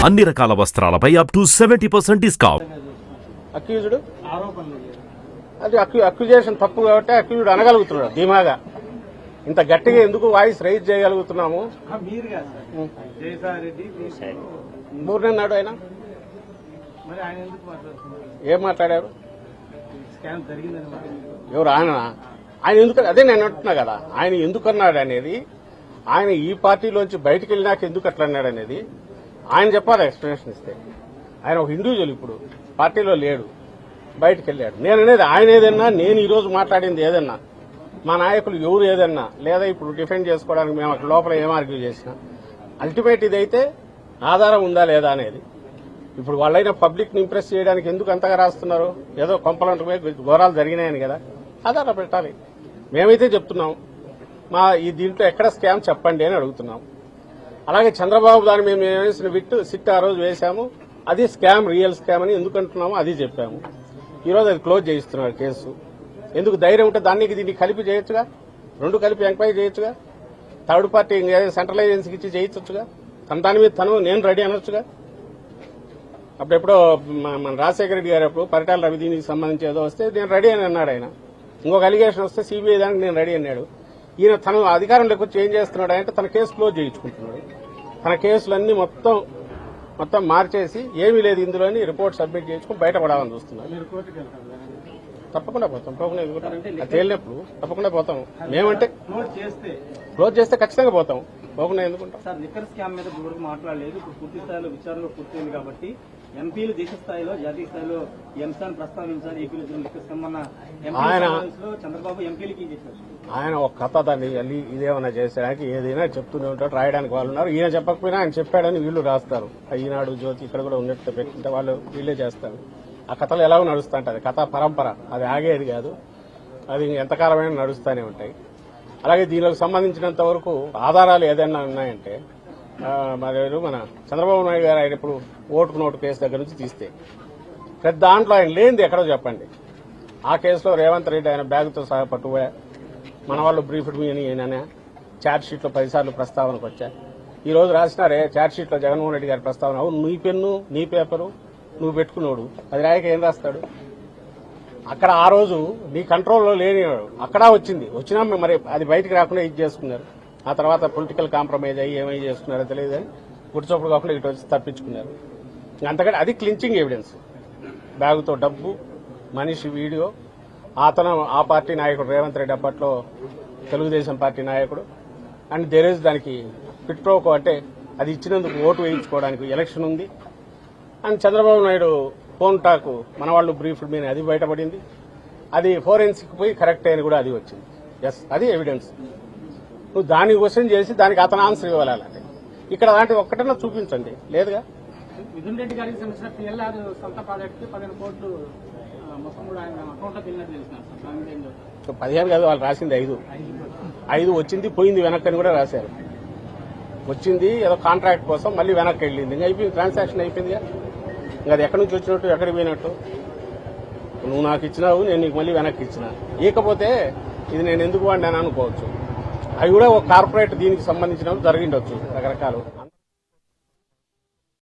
అన్ని రకాల వస్త్రాలపై up to 70% discount. Accused అది అక్యూజేషన్ తప్పు కాబట్టి అక్యూజ్డ్ అనగలుగుతున్నాడు ధీమాగా. ఇంత గట్టిగా ఎందుకు వాయిస్ రైజ్ చేయగలుగుతున్నాము? మూర్నన్నాడు ఆయన. ఏం మాట్లాడారు? ఎవరు ఆయన? ఆయన ఎందుకు, అదే నేను అంటున్నా కదా, ఆయన ఎందుకన్నాడు అనేది, ఆయన ఈ పార్టీలోంచి బయటకు వెళ్ళినాక ఎందుకు అట్లా అన్నాడు అనేది ఆయన చెప్పాలి, ఎక్స్ప్లెనేషన్ ఇస్తే. ఆయన ఒక ఇండివిజువల్, ఇప్పుడు పార్టీలో లేడు, బయటకు వెళ్ళాడు. నేను అనేది ఆయన ఏదన్నా, నేను ఈ రోజు మాట్లాడింది ఏదన్నా, మా నాయకులు ఎవరు ఏదన్నా, లేదా ఇప్పుడు డిఫెండ్ చేసుకోవడానికి మేము అక్కడ లోపల ఏం ఆర్గ్యూ చేసినా, అల్టిమేట్ ఇదైతే ఆధారం ఉందా లేదా అనేది. ఇప్పుడు వాళ్ళైనా పబ్లిక్ ని ఇంప్రెస్ చేయడానికి ఎందుకు అంతగా రాస్తున్నారు? ఏదో కొంపలంటే ఘోరాలు జరిగినాయని కదా, ఆధారం పెట్టాలి. మేమైతే చెప్తున్నాం, మా ఈ దీంట్లో ఎక్కడ స్కామ్ చెప్పండి అని అడుగుతున్నాం. అలాగే చంద్రబాబు దాన్ని మేము వేసిన సిట్ ఆ రోజు వేశాము, అది స్కామ్, రియల్ స్కామ్ అని ఎందుకు అంటున్నామో అది చెప్పాము. ఈ రోజు అది క్లోజ్ చేయిస్తున్నారు కేసు. ఎందుకు ధైర్యం ఉంటే దానికి దీన్ని కలిపి చేయొచ్చుగా, రెండు కలిపి ఎంక్వైరీ చేయొచ్చుగా, థర్డ్ పార్టీ సెంట్రల్ ఏజెన్సీకి ఇచ్చి చేయించొచ్చుగా, దాని మీద నేను రెడీ అనొచ్చుగా. అప్పుడెప్పుడో మన రాజశేఖర రెడ్డి గారు అప్పుడు పరిటాల రవి దీనికి సంబంధించి ఏదో వస్తే నేను రెడీ అని అన్నాడు ఆయన. ఇంకొక అలిగేషన్ వస్తే సిబిఐ దానికి నేను రెడీ అన్నాడు. ఈయన తన అధికారంలోకి వచ్చి ఏం చేస్తున్నాడు అంటే తన కేసు క్లోజ్ చేయించుకుంటున్నాడు. తన కేసులన్నీ మొత్తం మార్చేసి ఏమీ లేదు ఇందులోని రిపోర్ట్ సబ్మిట్ చేసుకుని బయటపడాలని చూస్తున్నాడు. తప్పకుండా పోతాం, తేలినప్పుడు తప్పకుండా పోతాం. మేమంటే క్లోజ్ చేస్తే ఖచ్చితంగా పోతాం, పోకుండా ఎందుకుంటాం. సార్, లిక్కర్ స్కామ్ మీద ఇప్పటివరకు మాట్లాడలేదు. ఇప్పుడు పూర్తి స్థాయిలో విచారణ పూర్తయింది కాబట్టి ఎంపీలు దేశ స్థాయిలో, జాతీయ స్థాయిలో ఈ అంశాన్ని ప్రస్తావించాలి. ఏపీలో లిక్కర్ స్కామ్ అన్న చంద్రబాబు ఎంపీలకి చేశారు. ఆయన ఒక కథ, దాన్ని ఇదేమన్నా చేసేదానికి ఏదైనా చెప్తూనే ఉంటాడు, రాయడానికి వాళ్ళు ఉన్నారు. ఈయన చెప్పకపోయినా ఆయన చెప్పాడని వీళ్ళు రాస్తారు. ఈనాడు, జ్యోతి ఇక్కడ కూడా ఉన్నట్టు పెట్టుకుంటే వాళ్ళు వీళ్ళే చేస్తారు. ఆ కథలు ఎలాగో నడుస్తుంటది, కథా పరంపర, అది ఆగేది కాదు, అది ఎంతకాలమైనా నడుస్తూనే ఉంటాయి. అలాగే దీనికి సంబంధించినంత వరకు ఆధారాలు ఏదైనా ఉన్నాయంటే, మన చంద్రబాబు నాయుడు గారు ఆయన ఇప్పుడు ఓటుకు నోటు కేసు దగ్గర నుంచి తీస్తే పెద్ద దాంట్లో ఆయన లేనిది ఎక్కడో చెప్పండి. ఆ కేసులో రేవంత్ రెడ్డి ఆయన బ్యాగుతో సహా పట్టుపోయా, మన వాళ్ళు బ్రీఫ్డ్ మీ అని ఛార్జ్ షీట్లో 10 సార్లు ప్రస్తావనకు వచ్చా. ఈ రోజు రాసినారే ఛార్జ్ షీట్లో జగన్మోహన్ రెడ్డి గారి ప్రస్తావన, అవును నీ పెన్ను నీ పేపరు నువ్వు పెట్టుకున్నాడు, అది రాయక ఏం రాస్తాడు? అక్కడ ఆ రోజు నీ కంట్రోల్లో లేని అక్కడ వచ్చినా మరి అది బయటకు రాకుండా ఇది చేసుకున్నారు. ఆ తర్వాత పొలిటికల్ కాంప్రమైజ్ అయ్యి ఏమై చేసుకున్నారో తెలియదు అని గుడిచోపుడు కాకుండా ఇటు వచ్చి తప్పించుకున్నారు. అంతకంటే అది క్లించింగ్ ఎవిడెన్స్. బ్యాగుతో డబ్బు, మనిషి వీడియో, అతను ఆ పార్టీ నాయకుడు రేవంత్ రెడ్డి, అప్పట్లో తెలుగుదేశం పార్టీ నాయకుడు. అండ్ దేర్ దానికి పిట్రోకో, అంటే అది ఇచ్చినందుకు ఓటు వేయించుకోవడానికి ఎలక్షన్ ఉంది. And Chandrababu Naidu phone talk, మన వాళ్ళు బ్రీఫ్డ్ మీద అది బయటపడింది. అది ఫోరెన్సిక్ పోయి కరెక్ట్ అని కూడా అది వచ్చింది. ఎస్, అది ఎవిడెన్స్. నువ్వు దాన్ని క్వశ్చన్ చేసి దానికి అతను ఆన్సర్ ఇవ్వాలంటే ఇక్కడ అలాంటి ఒక్కటన్నా చూపించండి, లేదుగా. మిథున్ రెడ్డి గారికి సంబంధించిన పిఎల్ఆర్ సొంత ప్రాజెక్టు 15 కోట్లు మొత్తం కూడా ఆయన అకౌంట్లో వెళ్ళినట్టు తెలిసిన 15 కాదు, వాళ్ళు రాసింది 5 వచ్చింది, పోయింది వెనక్కి అని కూడా రాశారు. వచ్చింది ఏదో కాంట్రాక్ట్ కోసం, మళ్ళీ వెనక్కి వెళ్ళింది, ఇంకా అయిపోయింది, ట్రాన్సాక్షన్ అయిపోయిందిగా. ఇంకా అది ఎక్కడి నుంచి వచ్చినట్టు, ఎక్కడికి పోయినట్టు? నువ్వు నాకు ఇచ్చినావు, నేను నీకు మళ్ళీ వెనక్కి ఇచ్చిన. ఇకపోతే ఇది నేను ఎందుకు వాడినాను అనుకోవచ్చు. అవి కూడా ఒక కార్పొరేట్ దీనికి సంబంధించినవి జరిగిండొచ్చు రకరకాలు.